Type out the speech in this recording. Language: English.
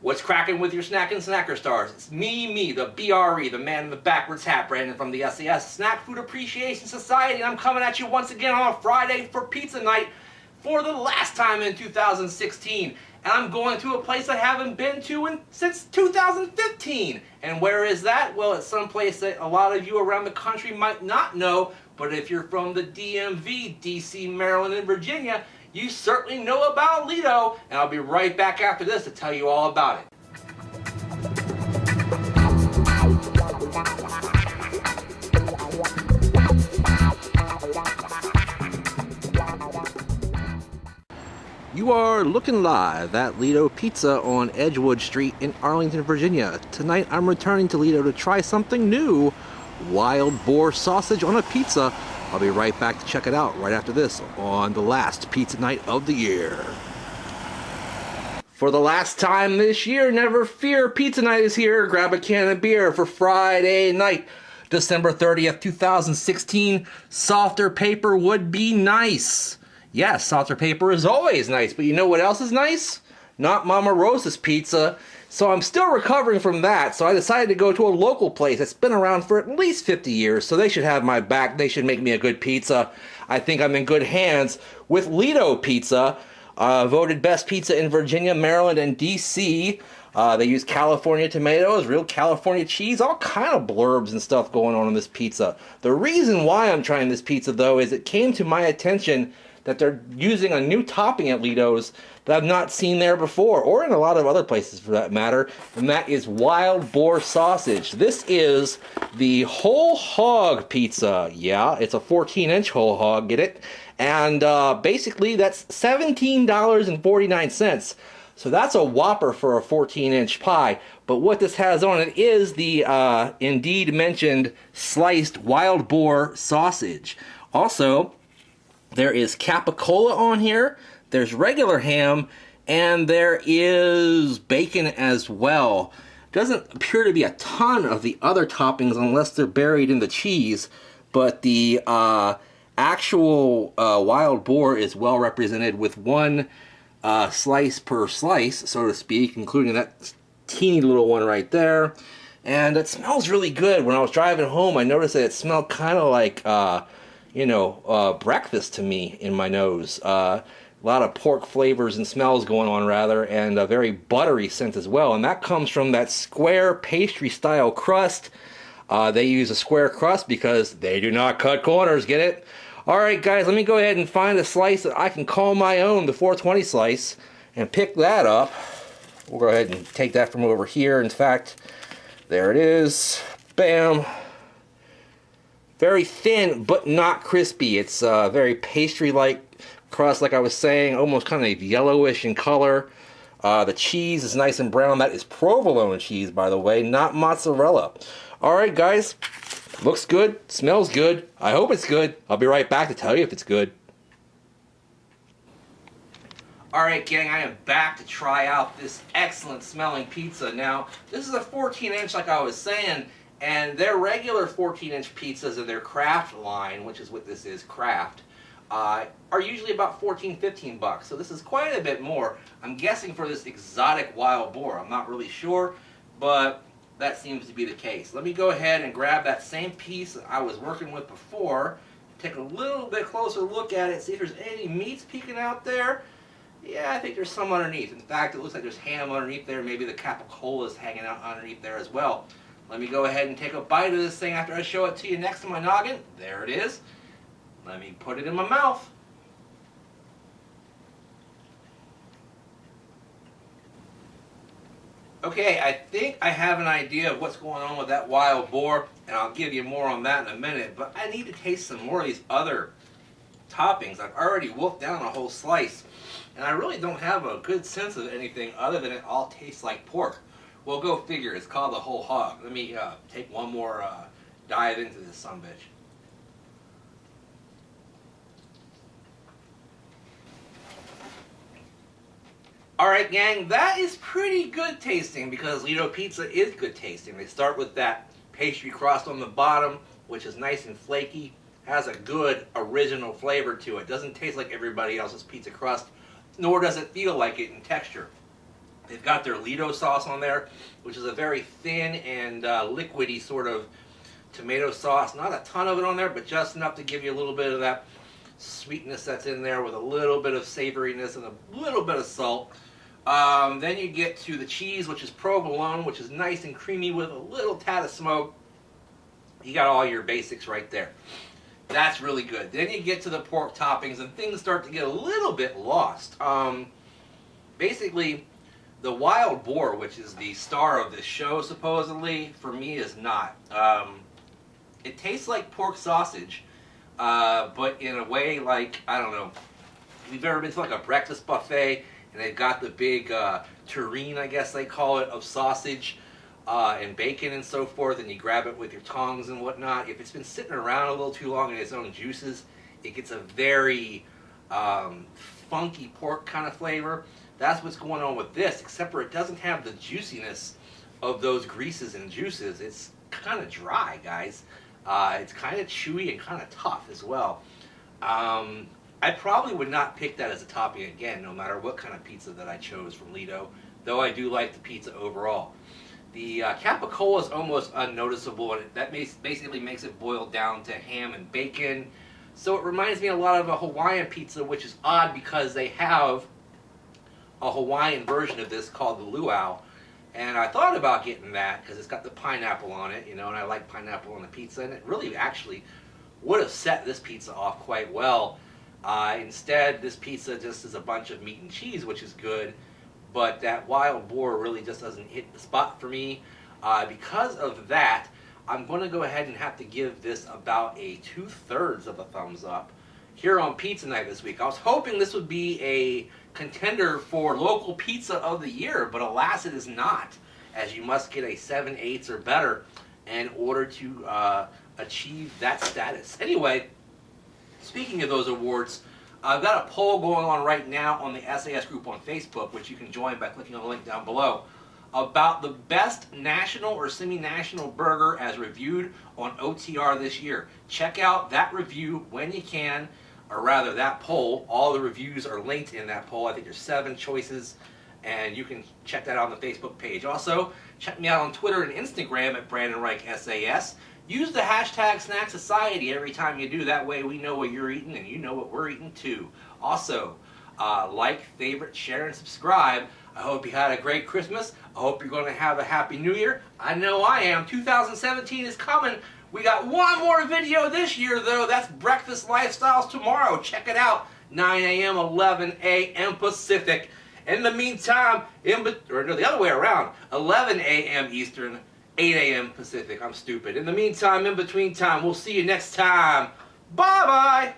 What's cracking with your snack and snacker stars? It's me, the BRE, the man in the backwards hat, Brandon from the sAs, Snack Food Appreciation Society, and I'm coming at you once again on a Friday for Pizza Night for the last time in 2016. And I'm going to a place I haven't been to since 2015. And where is that? Well, it's someplace that a lot of you around the country might not know, but if you're from the DMV, DC, Maryland, and Virginia, you certainly know about Ledo, and I'll be right back after this to tell you all about it. You are looking live at Ledo Pizza on Edgewood Street in Arlington, Virginia. Tonight I'm returning to Ledo to try something new, Wild Boar Sausage on a pizza. I'll be right back to check it out right after this on the last Pizza Night of the year. For the last time this year, never fear, Pizza Night is here. Grab a can of beer for Friday night, December 30th, 2016. Softer paper would be nice. Yes, softer paper is always nice, but you know what else is nice? Not Mama Rosa's pizza. So I'm still recovering from that, so I decided to go to a local place that's been around for at least 50 years, so they should have my back. They should make me a good pizza. I think I'm in good hands with Ledo Pizza, voted best pizza in Virginia, Maryland, and DC. They use California tomatoes, real California cheese, all kind of blurbs and stuff going on in this pizza. The reason why I'm trying this pizza, though, is it came to my attention that they're using a new topping at Ledo's that I've not seen there before, or in a lot of other places for that matter, and that is Wild Boar Sausage. This is the whole hog pizza. Yeah, it's a 14-inch whole hog, get it? And basically that's $17.49. So that's a whopper for a 14-inch pie. But what this has on it is the indeed mentioned sliced wild boar sausage. Also, there is capicola on here, there's regular ham, and there is bacon as well. Doesn't appear to be a ton of the other toppings unless they're buried in the cheese, but the actual wild boar is well represented with one slice per slice, so to speak, including that teeny little one right there. And it smells really good. When I was driving home, I noticed that it smelled kind of like breakfast to me in my nose. A lot of pork flavors and smells going on, rather, and a very buttery scent as well. And that comes from that square pastry style crust. They use a square crust because they do not cut corners, get it? Alright guys, let me go ahead and find a slice that I can call my own, the 420 slice, and pick that up. We'll go ahead and take that from over here. In fact, there it is. Bam. Very thin, but not crispy. It's very pastry-like crust, like I was saying, almost kind of yellowish in color. The cheese is nice and brown. That is provolone cheese, by the way, not mozzarella. All right, guys. Looks good. Smells good. I hope it's good. I'll be right back to tell you if it's good. All right, gang, I am back to try out this excellent smelling pizza. Now, this is a 14-inch, like I was saying, and their regular 14-inch pizzas of their craft line, which is what this is, craft, are usually about $14-15. So this is quite a bit more. I'm guessing for this exotic wild boar. I'm not really sure, but that seems to be the case. Let me go ahead and grab that same piece that I was working with before, take a little bit closer look at it, see if there's any meats peeking out there. Yeah, I think there's some underneath. In fact, it looks like there's ham underneath there. Maybe the capicola is hanging out underneath there as well. Let me go ahead and take a bite of this thing after I show it to you next to my noggin. There it is. Let me put it in my mouth. Okay, I think I have an idea of what's going on with that wild boar, and I'll give you more on that in a minute, but I need to taste some more of these other toppings. I've already wolfed down a whole slice, and I really don't have a good sense of anything other than it all tastes like pork. Well, go figure. It's called the whole hog. Let me take one more dive into this sumbitch. Alright gang, that is pretty good tasting because Ledo Pizza is good tasting. They start with that pastry crust on the bottom, which is nice and flaky, has a good original flavor to it. Doesn't taste like everybody else's pizza crust, nor does it feel like it in texture. They've got their Ledo sauce on there, which is a very thin and liquidy sort of tomato sauce. Not a ton of it on there, but just enough to give you a little bit of that sweetness that's in there with a little bit of savoriness and a little bit of salt. Then you get to the cheese, which is provolone, which is nice and creamy with a little tad of smoke. You got all your basics right there. That's really good. Then you get to the pork toppings and things start to get a little bit lost. Basically, the Wild Boar, which is the star of this show supposedly, for me is not. It tastes like pork sausage, but in a way like, I don't know, if you've ever been to like a breakfast buffet and they've got the big tureen, I guess they call it, of sausage and bacon and so forth, and you grab it with your tongs and whatnot. If it's been sitting around a little too long in its own juices, it gets a very funky pork kind of flavor. That's what's going on with this, except for it doesn't have the juiciness of those greases and juices. It's kind of dry, guys. It's kind of chewy and kind of tough as well. I probably would not pick that as a topping again, no matter what kind of pizza that I chose from Ledo, though I do like the pizza overall. The capicola is almost unnoticeable, and that basically makes it boil down to ham and bacon. So it reminds me a lot of a Hawaiian pizza, which is odd because they have a Hawaiian version of this called the luau, and I thought about getting that because it's got the pineapple on it, you know, and I like pineapple on the pizza, and it really actually would have set this pizza off quite well. Instead, this pizza just is a bunch of meat and cheese, which is good, but that Wild Boar really just doesn't hit the spot for me. Because of that, I'm going to go ahead and have to give this about a 2/3 of a thumbs up here on Pizza Night this week. I was hoping this would be a contender for local pizza of the year, but alas it is not, as you must get a 7/8 or better in order to achieve that status. Anyway, speaking of those awards, I've got a poll going on right now on the SAS group on Facebook, which you can join by clicking on the link down below, about the best national or semi-national burger as reviewed on OTR this year. Check out that review when you can, or rather that poll. All the reviews are linked in that poll. I think there's 7 choices, and you can check that out on the Facebook page. Also, check me out on Twitter and Instagram at Brandon Reich SAS. Use the hashtag SnackSociety every time you do. That way we know what you're eating and you know what we're eating too. Also, like, favorite, share, and subscribe. I hope you had a great Christmas. I hope you're going to have a happy New Year. I know I am. 2017 is coming. We got one more video this year, though. That's Breakfast Lifestyles tomorrow. Check it out. 9 a.m., 11 a.m. Pacific. In the meantime, the other way around. 11 a.m. Eastern, 8 a.m. Pacific. I'm stupid. In the meantime, in between time, we'll see you next time. Bye-bye.